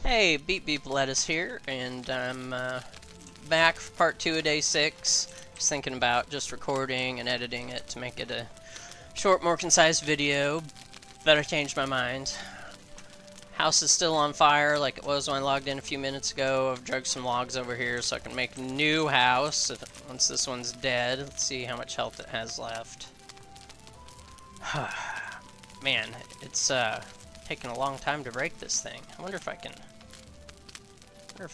Hey, Beep Beep Lettuce here, and I'm back for part 2 of day 6. Just thinking about just recording and editing it to make it a short, more concise video, but I changed my mind. House is still on fire like it was when I logged in a few minutes ago. I've dragged some logs over here so I can make a new house once this one's dead. Let's see how much health it has left. Man, it's taking a long time to break this thing. I wonder if I can... I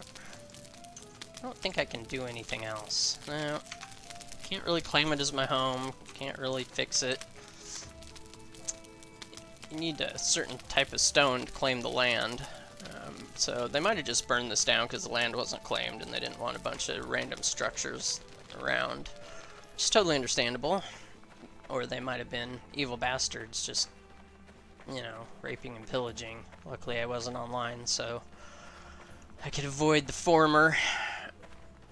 don't think I can do anything else. No, can't really claim it as my home. Can't really fix it. You need a certain type of stone to claim the land. So they might have just burned this down because the land wasn't claimed and they didn't want a bunch of random structures around. Which is totally understandable. Or they might have been evil bastards just, you know, raping and pillaging. Luckily I wasn't online, so I could avoid the former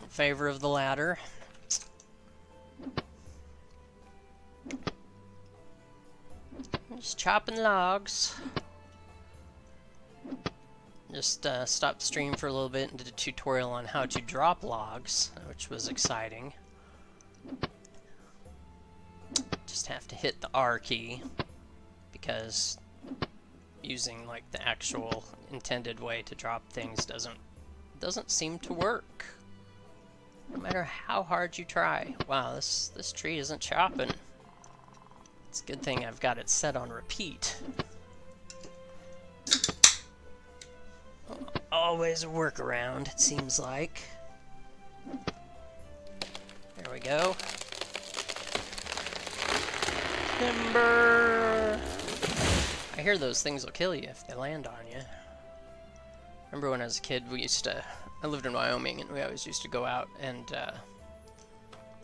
in favor of the latter. Just chopping logs. Just stopped the stream for a little bit and did a tutorial on how to drop logs, which was exciting. Just have to hit the R key because using like the actual intended way to drop things doesn't seem to work. No matter how hard you try. Wow, this tree isn't chopping. It's a good thing I've got it set on repeat. Always a workaround, it seems like. There we go. Timber! I hear those things will kill you if they land on you. Remember when I was a kid, I lived in Wyoming, and we always used to go out and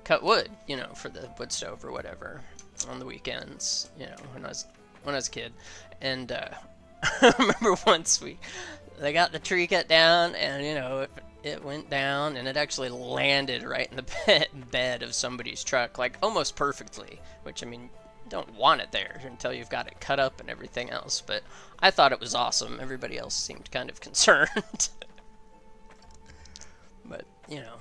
cut wood, you know, for the wood stove or whatever on the weekends, you know, when I was a kid. And I remember once they got the tree cut down, and you know, it went down, and it actually landed right in the bed of somebody's truck, like almost perfectly, which I mean, don't want it there until you've got it cut up and everything else, but I thought it was awesome. Everybody else seemed kind of concerned. But, you know,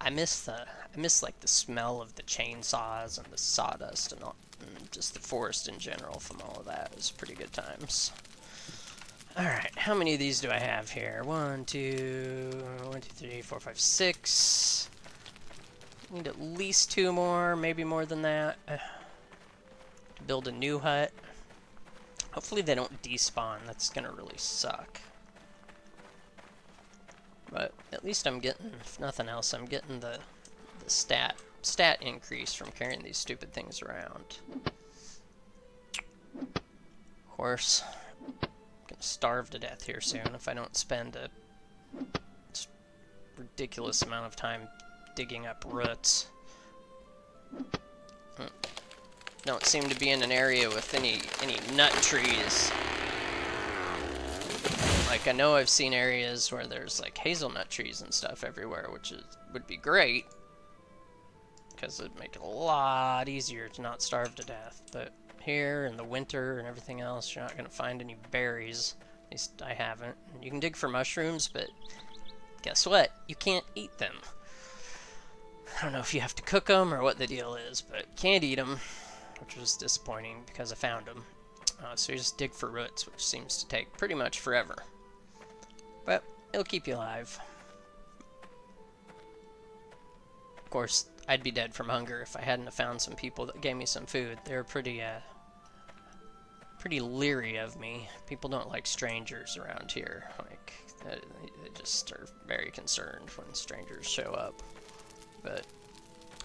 I miss like the smell of the chainsaws and the sawdust and all, and just the forest in general from all of that. It was pretty good times. Alright, how many of these do I have here? 1, 2, 3, 4, 5, 6. Need at least 2 more, maybe more than that, to build a new hut. Hopefully they don't despawn. That's gonna really suck. But at least I'm getting, if nothing else, I'm getting the stat increase from carrying these stupid things around. Of course, I'm gonna starve to death here soon if I don't spend a ridiculous amount of time digging up roots. Don't seem to be in an area with any nut trees. Like, I know I've seen areas where there's like hazelnut trees and stuff everywhere, which would be great because it'd make it a lot easier to not starve to death. But here in the winter and everything else, you're not gonna find any berries. At least I haven't. You can dig for mushrooms, but guess what? You can't eat them. I don't know if you have to cook them or what the deal is, but can't eat them, which was disappointing because I found them. So you just dig for roots, which seems to take pretty much forever. But it'll keep you alive. Of course, I'd be dead from hunger if I hadn't have found some people that gave me some food. They were pretty leery of me. People don't like strangers around here. Like, they just are very concerned when strangers show up. But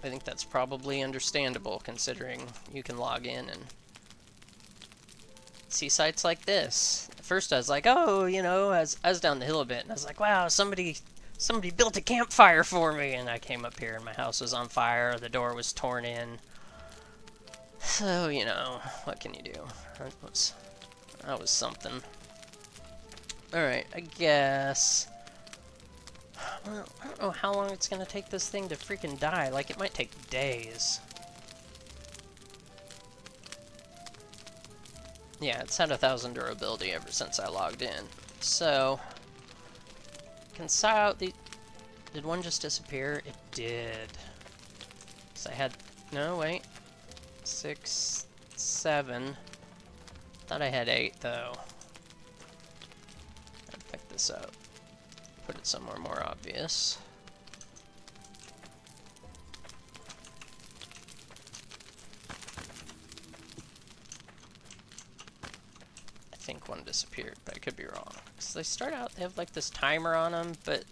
I think that's probably understandable considering you can log in and see sites like this. At first I was like, oh, you know, I was down the hill a bit and I was like, wow, somebody built a campfire for me, and I came up here and my house was on fire, the door was torn in. So, you know, what can you do? That was something. Alright, I guess. Well, I don't know how long it's gonna take this thing to freaking die. Like, it might take days. Yeah, it's had 1,000 durability ever since I logged in. So, can saw out the... Did one just disappear? It did. So I had... No, wait. 6, 7. Thought I had 8, though. I'll pick this up. Put it somewhere more obvious. I think one disappeared, but I could be wrong. So they start out, they have like this timer on them, but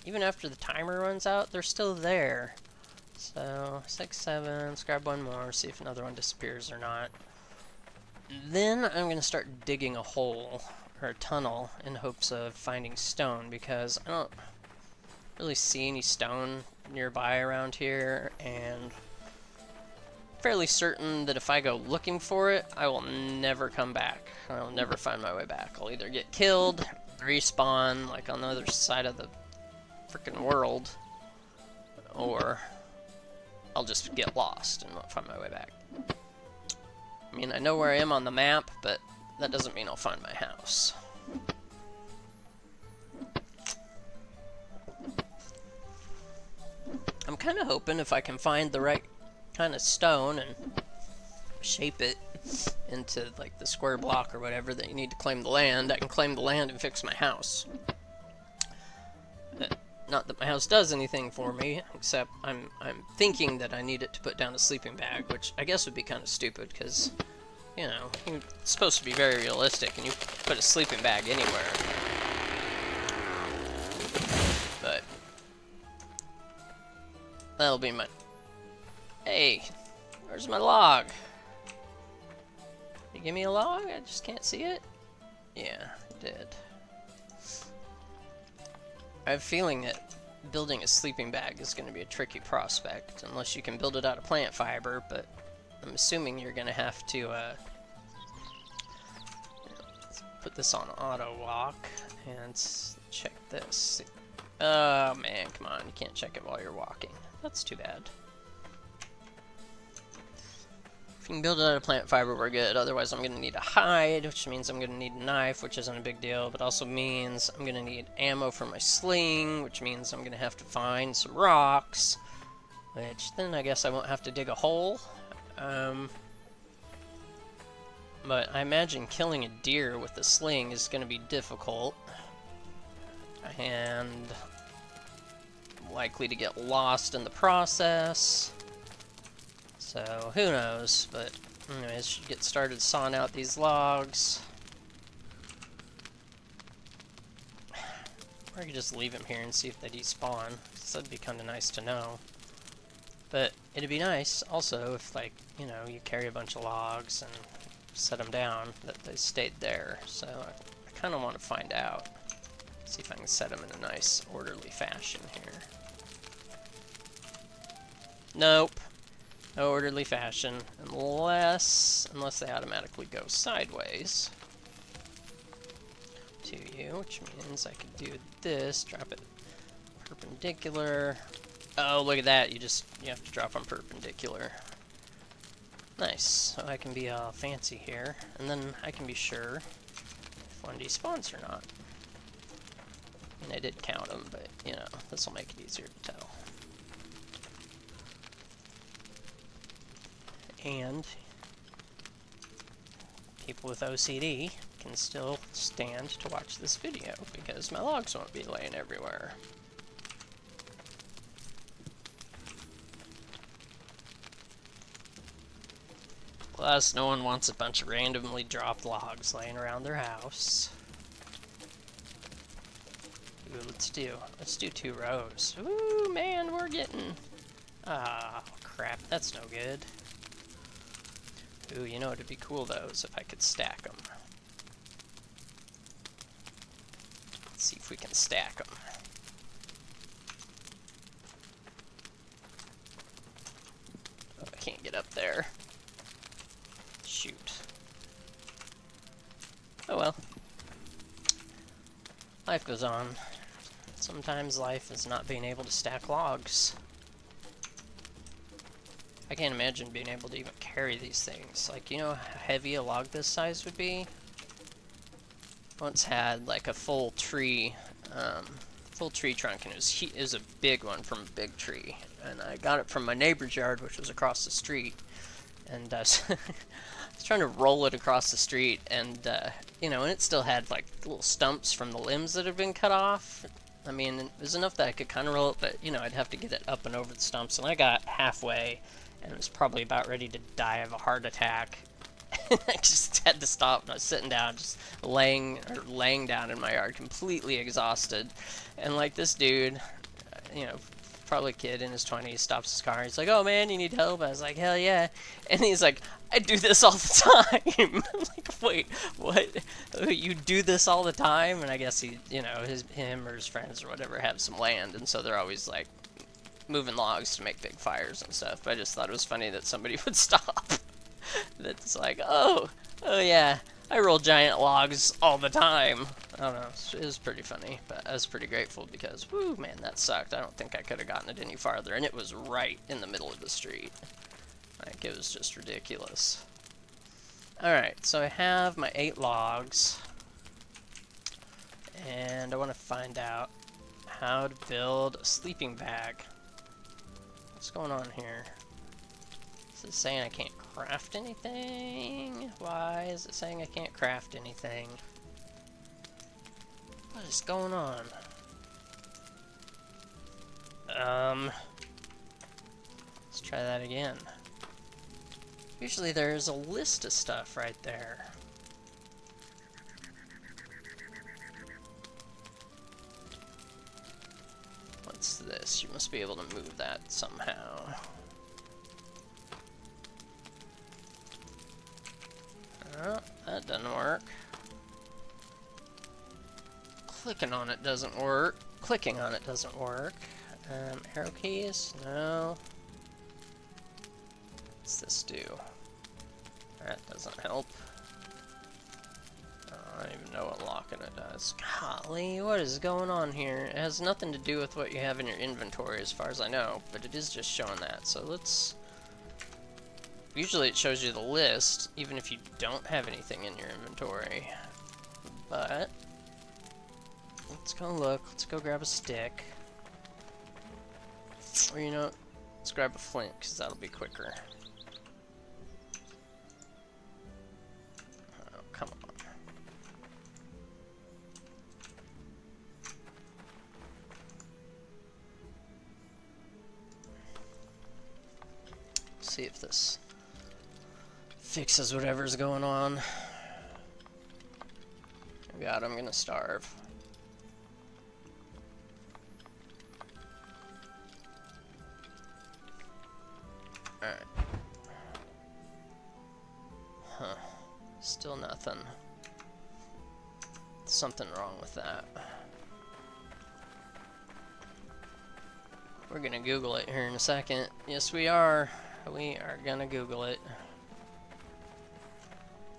even after the timer runs out, they're still there. So, 6, 7, let's grab one more, see if another one disappears or not. Then I'm going to start digging a hole, or a tunnel, in hopes of finding stone, because I don't really see any stone nearby around here, and fairly certain that if I go looking for it, I will never come back. I'll never find my way back. I'll either get killed, respawn, like on the other side of the freaking world, or I'll just get lost and not find my way back. I mean, I know where I am on the map, but that doesn't mean I'll find my house. I'm kind of hoping if I can find the right kind of stone and shape it into like the square block or whatever that you need to claim the land, I can claim the land and fix my house. Not that my house does anything for me, except I'm thinking that I need it to put down a sleeping bag, which I guess would be kind of stupid, because, you know, it's supposed to be very realistic, and you put a sleeping bag anywhere. But that'll be my... Hey, where's my log? You give me a log? I just can't see it? Yeah, it did. I have a feeling that building a sleeping bag is going to be a tricky prospect, unless you can build it out of plant fiber, but I'm assuming you're going to have to put this on auto walk, and check this. Oh man, come on, you can't check it while you're walking. That's too bad. If you can build it out of plant fiber, we're good. Otherwise, I'm going to need a hide, which means I'm going to need a knife, which isn't a big deal, but also means I'm going to need ammo for my sling, which means I'm going to have to find some rocks, which then I guess I won't have to dig a hole. But I imagine killing a deer with a sling is going to be difficult, and likely to get lost in the process. So, who knows, but anyways, should get started sawing out these logs. Or I could just leave them here and see if they despawn, so that'd be kind of nice to know. But it'd be nice, also, if, like, you know, you carry a bunch of logs and set them down, that they stayed there. So, I kind of want to find out. See if I can set them in a nice, orderly fashion here. Nope. No orderly fashion, unless they automatically go sideways to you, which means I could do this, drop it perpendicular. Oh, look at that, you have to drop them perpendicular. Nice, so I can be all fancy here, and then I can be sure if one despawns or not. I mean, I did count them, but, you know, this will make it easier to tell. And people with OCD can still stand to watch this video because my logs won't be laying everywhere. Plus, no one wants a bunch of randomly dropped logs laying around their house. Ooh, let's do 2 rows. Ooh, man, we're getting... Ah, crap, that's no good. Ooh, you know what'd be cool though is if I could stack them. Let's see if we can stack them. Oh, I can't get up there. Shoot. Oh well. Life goes on. Sometimes life is not being able to stack logs. I can't imagine being able to even carry these things. Like, you know how heavy a log this size would be? once had like a full tree trunk, and it was a big one from a big tree, and I got it from my neighbor's yard, which was across the street, and I was trying to roll it across the street, and you know, and it still had like little stumps from the limbs that had been cut off. I mean, it was enough that I could kind of roll it, but you know, I'd have to get it up and over the stumps, and I got halfway, and it was probably about ready to die of a heart attack. I just had to stop, and I was sitting down, just laying down in my yard, completely exhausted. And like this dude, you know, probably a kid in his 20s, stops his car. He's like, "Oh man, you need help?" I was like, "Hell yeah!" And he's like, "I do this all the time." I'm like, "Wait, what? You do this all the time?" And I guess he, you know, him or his friends or whatever have some land, and so they're always like moving logs to make big fires and stuff. But I just thought it was funny that somebody would stop. That's like, oh yeah, I roll giant logs all the time. I don't know, it was pretty funny, but I was pretty grateful because, whoo, man, that sucked. I don't think I could have gotten it any farther, and it was right in the middle of the street. Like, it was just ridiculous. Alright, so I have my 8 logs, and I want to find out how to build a sleeping bag. What's going on here? Is it saying I can't craft anything? Why is it saying I can't craft anything? What is going on? Let's try that again. Usually there's a list of stuff right there. What's this? You must be able to move that somehow. Oh, that doesn't work. Clicking on it doesn't work. Clicking on it doesn't work. Arrow keys? No. What's this do? That doesn't help. I don't even know what locking it does. Golly, what is going on here? It has nothing to do with what you have in your inventory as far as I know, but it is just showing that. So let's... Usually it shows you the list, even if you don't have anything in your inventory. But... let's go look. Let's go grab a stick. Or, you know, let's grab a flint, because that'll be quicker. Oh, come on. See if this fixes whatever's going on. Oh God, I'm gonna starve. Alright. Huh. Still nothing. Something wrong with that. We're gonna Google it here in a second. Yes, we are. We are gonna Google it.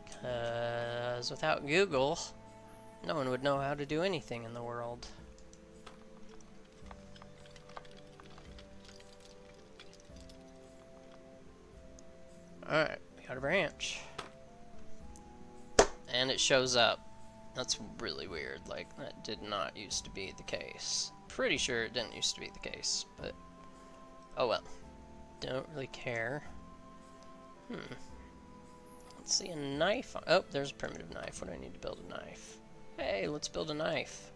Because without Google, no one would know how to do anything in the world. Alright, we got a branch. And it shows up. That's really weird. Like, that did not used to be the case. Pretty sure it didn't used to be the case, but oh well. Don't really care. Let's see, a knife. Oh, there's a primitive knife. What do I need to build a knife? Hey, let's build a knife.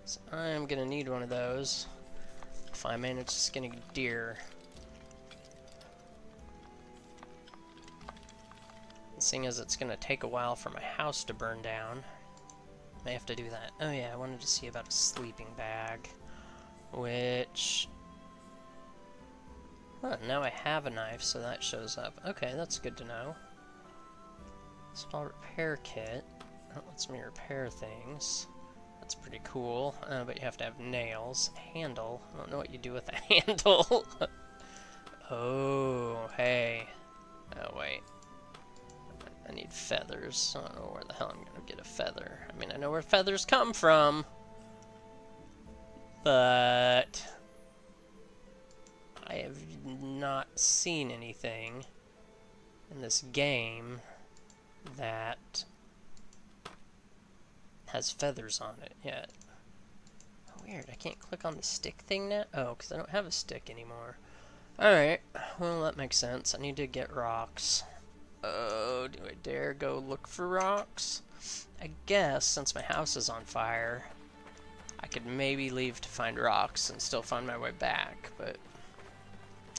So I'm gonna need one of those if I manage to skin a deer. Seeing as it's gonna take a while for my house to burn down, may have to do that. Oh yeah, I wanted to see about a sleeping bag, which... huh, now I have a knife, so that shows up. Okay, that's good to know. Small repair kit. That lets me repair things. That's pretty cool, but you have to have nails. Handle. I don't know what you do with a handle. Oh, hey. Oh, wait. I need feathers. I don't know where the hell I'm gonna get a feather. I mean, I know where feathers come from, but I have not seen anything in this game that has feathers on it yet. Oh, weird, I can't click on the stick thing now? Oh, because I don't have a stick anymore. Alright, well that makes sense. I need to get rocks. Oh, do I dare go look for rocks? I guess, since my house is on fire, I could maybe leave to find rocks and still find my way back, but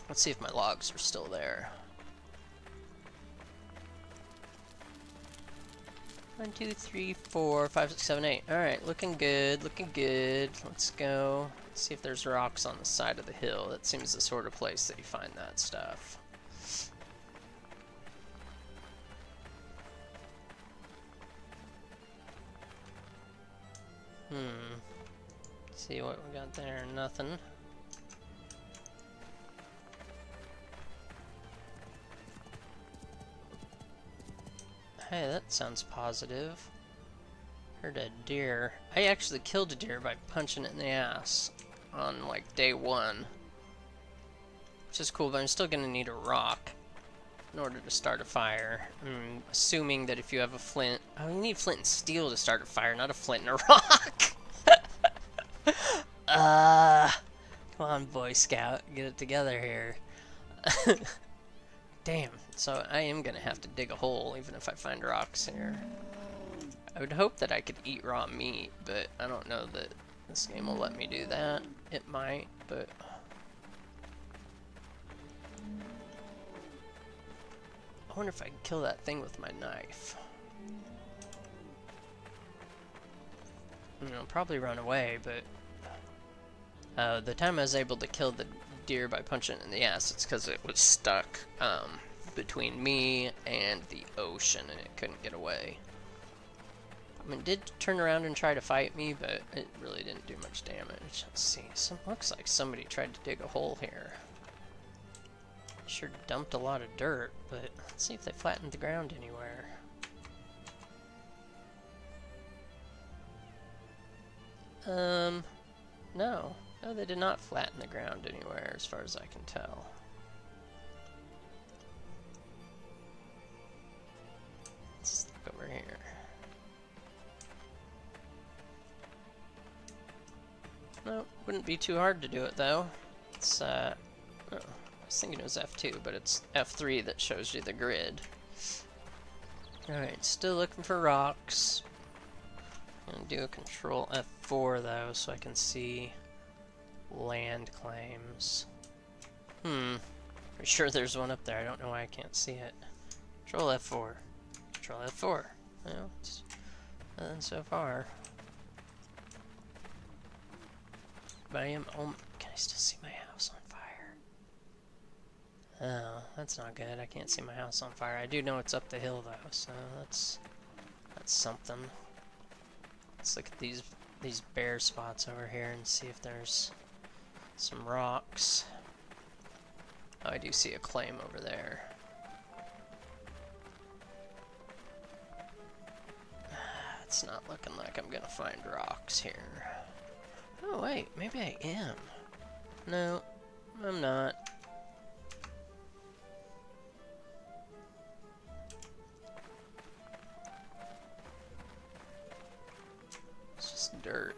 let's see if my logs are still there. 1, 2, 3, 4, 5, 6, 7, 8. Alright, looking good, looking good. Let's go. Let's see if there's rocks on the side of the hill. That seems the sort of place that you find that stuff. See what we got there. Nothing. Hey, that sounds positive. Heard a deer. I actually killed a deer by punching it in the ass on like day 1. Which is cool, but I'm still gonna need a rock in order to start a fire. I'm assuming that if you have a flint... Oh, you need flint and steel to start a fire, not a flint and a rock! Come on, Boy Scout. Get it together here. Damn, so I am gonna have to dig a hole even if I find rocks here. I would hope that I could eat raw meat, but I don't know that this game will let me do that. It might, but... I wonder if I can kill that thing with my knife. I'll probably run away, but... the time I was able to kill the deer by punching it in the ass, it's because it was stuck between me and the ocean and it couldn't get away. I mean, it did turn around and try to fight me, but it really didn't do much damage. Let's see, looks like somebody tried to dig a hole here. Sure dumped a lot of dirt, but let's see if they flattened the ground anywhere. No. No, they did not flatten the ground anywhere, as far as I can tell. Let's look over here. No, wouldn't be too hard to do it, though. It's, oh, I was thinking it was F2, but it's F3 that shows you the grid. Alright, still looking for rocks. I'm gonna do a Control F4, though, so I can see land claims. Pretty sure there's one up there. I don't know why I can't see it. Control F4. Control F4. Well, it's nothing so far. But I am... Oh, can I still see my house on fire? Oh, that's not good. I can't see my house on fire. I do know it's up the hill, though, so that's something. Let's look at these bare spots over here and see if there's some rocks. Oh, I do see a claim over there. It's not looking like I'm gonna find rocks here. Oh wait, maybe I am. No, I'm not. It's just dirt.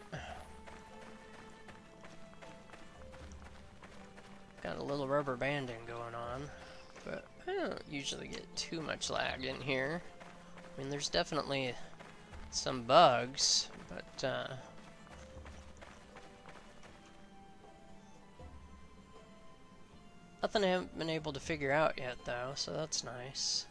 Got a little rubber banding going on, but I don't usually get too much lag in here. I mean, there's definitely some bugs, but nothing I haven't been able to figure out yet, though, so that's nice.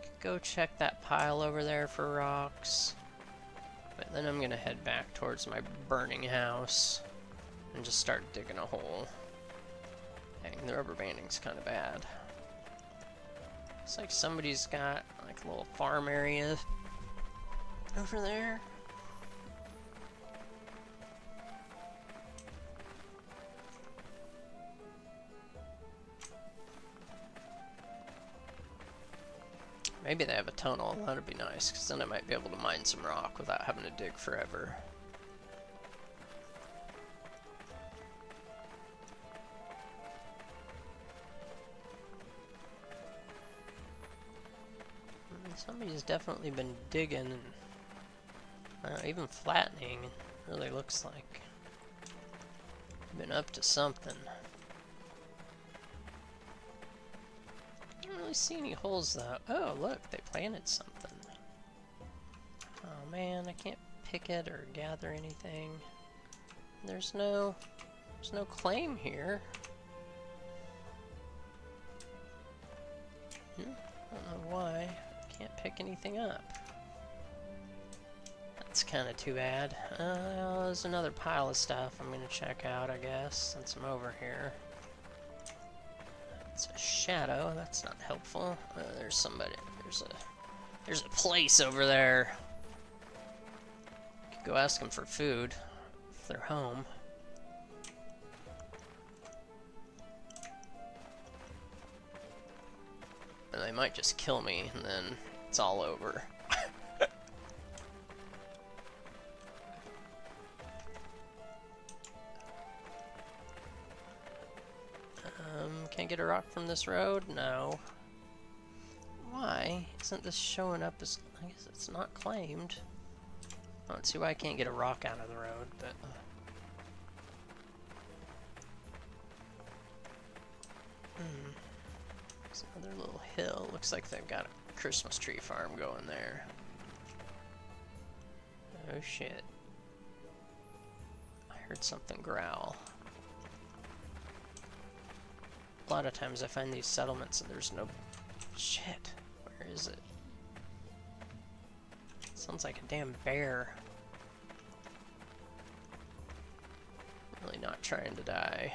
Could go check that pile over there for rocks. But then I'm gonna head back towards my burning house and just start digging a hole. Dang, the rubber banding's kind of bad. Looks like somebody's got like a little farm area over there. Maybe they have a tunnel. That'd be nice, because then I might be able to mine some rock without having to dig forever. Somebody's definitely been digging and even flattening, it really looks like. Been up to something. I don't really see any holes though. Oh, look, they planted something. Oh man, I can't pick it or gather anything. There's no claim here. I don't know why. Can't pick anything up. That's kind of too bad. There's another pile of stuff I'm gonna check out, I guess, since I'm over here. It's a shadow. That's not helpful. There's somebody. There's a place over there. Could go ask them for food if they're home. And they might just kill me, and then it's all over. Can't get a rock from this road? No. Why isn't this showing up as... I guess it's not claimed. I don't see why I can't get a rock out of the road, but... There's another little hill. Looks like they've got a Christmas tree farm going there. Oh shit. I heard something growl. A lot of times I find these settlements and there's no... Shit. Where is it? Sounds like a damn bear. Really not trying to die.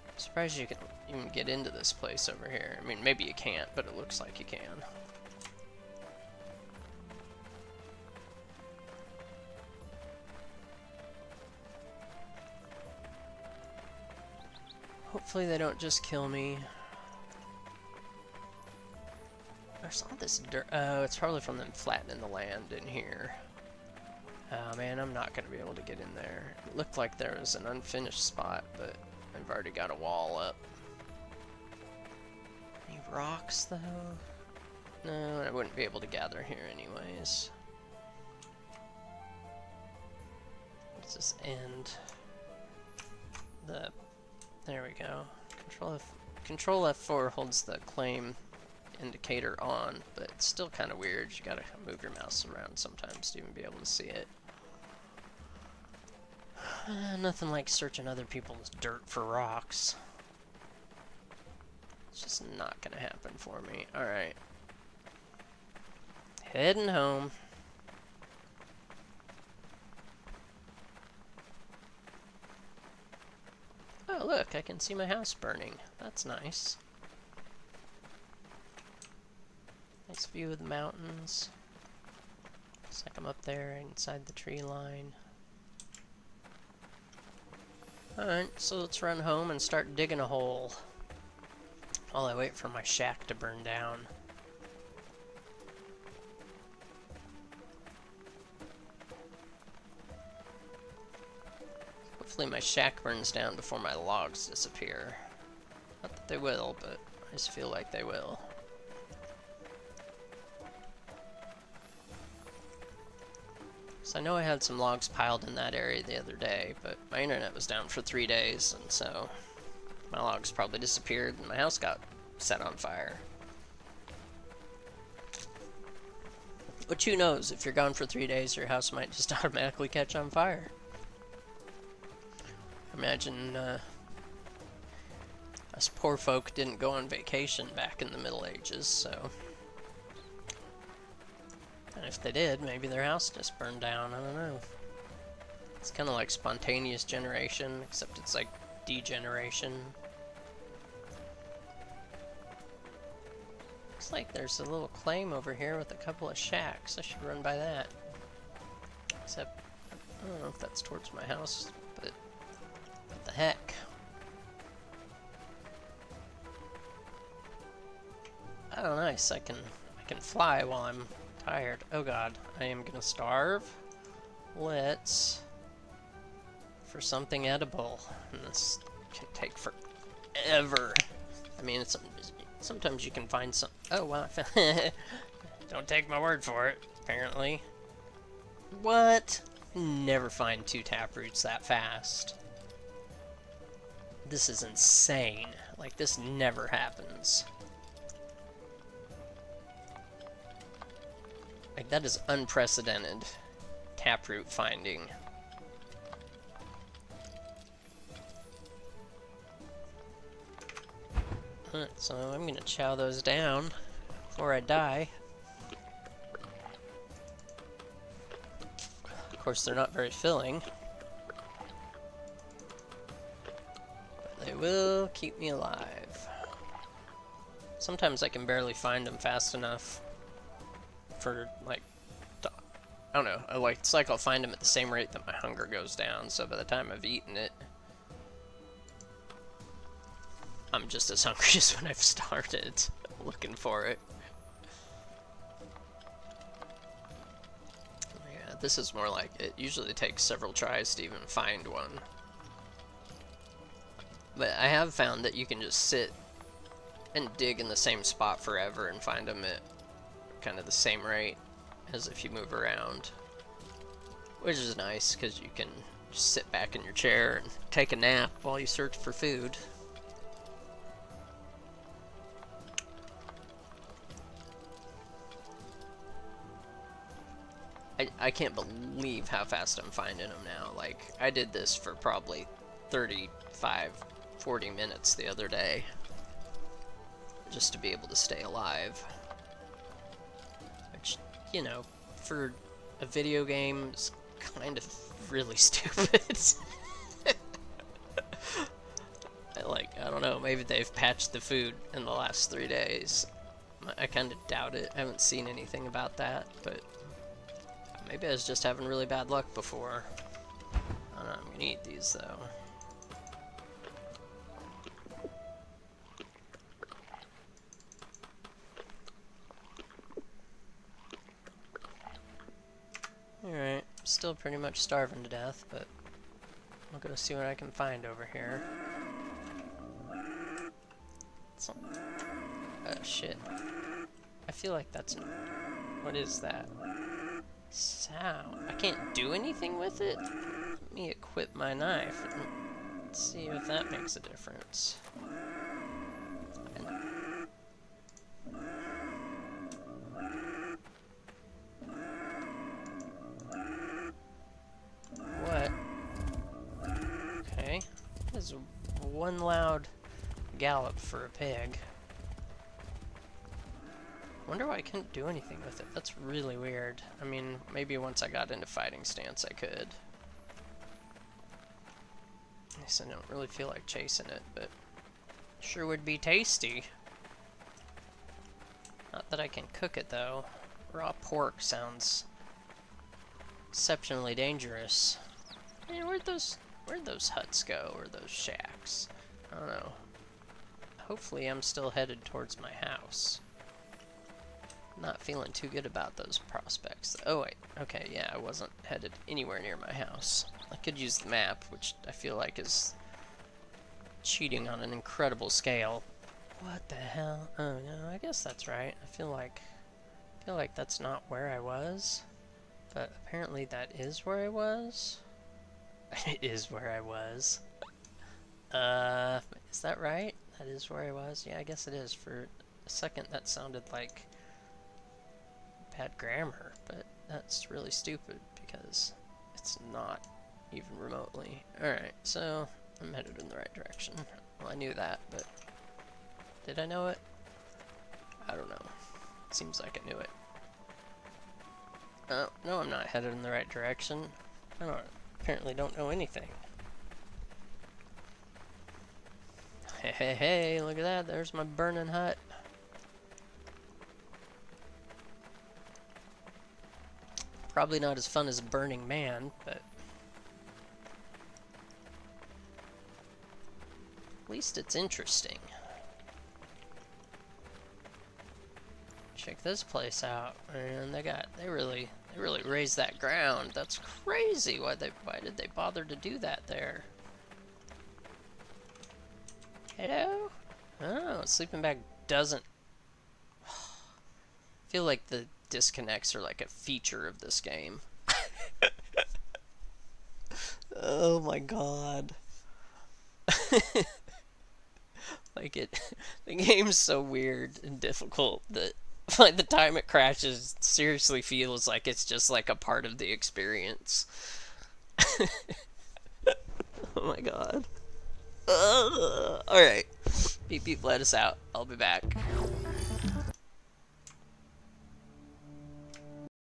I'm surprised you can even get into this place over here. I mean, maybe you can't, but it looks like you can. Hopefully they don't just kill me. There's all this dirt. Oh, it's probably from them flattening the land in here. Oh man, I'm not going to be able to get in there. It looked like there was an unfinished spot, but I've already got a wall up. Any rocks though? No, I wouldn't be able to gather here anyways. Let's just end the... There we go. Control F4 holds the claim indicator on, but it's still kind of weird. You gotta move your mouse around sometimes to even be able to see it. Nothing like searching other people's dirt for rocks. It's just not gonna happen for me. Alright. Heading home. Oh, look, I can see my house burning. That's nice. Nice view of the mountains. Looks like I'm up there inside the tree line. Alright, so let's run home and start digging a hole while I wait for my shack to burn down. Hopefully my shack burns down before my logs disappear. Not that they will, but I just feel like they will. So I know I had some logs piled in that area the other day, but my internet was down for 3 days, and so my logs probably disappeared and my house got set on fire. But who knows, if you're gone for 3 days, your house might just automatically catch on fire. Imagine us poor folk didn't go on vacation back in the Middle Ages, so... And if they did, maybe their house just burned down, I don't know. It's kind of like spontaneous generation, except it's like degeneration. Looks like there's a little claim over here with a couple of shacks. I should run by that. Except, I don't know if that's towards my house, but what the heck? Oh, nice. I can fly while I'm tired. Oh god, I am gonna starve. let's... for something edible. And this can take forever. I mean, sometimes you can find some... Oh, wow. Don't take my word for it, apparently. What? Never find 2 taproots that fast. This is insane. Like, this never happens. Like, that is unprecedented taproot finding. Alright, so I'm gonna chow those down before I die. Of course, they're not very filling. But they will keep me alive. Sometimes I can barely find them fast enough for, like, I don't know, it's like I'll find them at the same rate that my hunger goes down, so by the time I've eaten it, I'm just as hungry as when I've started looking for it. Yeah, this is more like it usually takes several tries to even find one. But I have found that you can just sit and dig in the same spot forever and find them at kind of the same rate as if you move around. Which is nice, because you can just sit back in your chair and take a nap while you search for food. I can't believe how fast I'm finding them now. Like, I did this for probably 35, 40 minutes the other day, just to be able to stay alive. Which, you know, for a video game is kind of really stupid. I don't know, maybe they've patched the food in the last 3 days. I kind of doubt it. I haven't seen anything about that, but maybe I was just having really bad luck before. I don't know, I'm gonna eat these though. Alright, still pretty much starving to death, but I'll go see what I can find over here. Oh shit. I feel like that's... What is that? Sound. I can't do anything with it? Let me equip my knife and see if that makes a difference. What? Okay. This is one loud gallop for a pig. Wonder why I couldn't do anything with it. That's really weird. I mean, maybe once I got into fighting stance I could. I guess I don't really feel like chasing it, but sure would be tasty. Not that I can cook it though. Raw pork sounds exceptionally dangerous. Man, where'd those huts go, or those shacks? I don't know. Hopefully I'm still headed towards my house. Not feeling too good about those prospects. Oh wait, okay, yeah, I wasn't headed anywhere near my house. I could use the map, which I feel like is cheating on an incredible scale. What the hell? Oh no, I guess that's right. I feel like that's not where I was, but apparently that is where I was. It is where I was. Is that right? That is where I was? Yeah, I guess it is. For a second that sounded like bad grammar, but that's really stupid because it's not even remotely. Alright, so I'm headed in the right direction. Well, I knew that, but did I know it? I don't know. Seems like I knew it. Oh, no, I'm not headed in the right direction. Apparently don't know anything. Hey, hey, hey, look at that. There's my burning hut. Probably not as fun as a burning man, but at least it's interesting. Check this place out, and they really They really raised that ground. That's crazy. Why did they bother to do that there? Hello? Oh, sleeping bag doesn't... I feel like the disconnects are like a feature of this game. Oh my god. Like the game's so weird and difficult that by the time it crashes, it seriously feels like it's just like a part of the experience. Oh my god. Alright. Beep beep, let us out. I'll be back.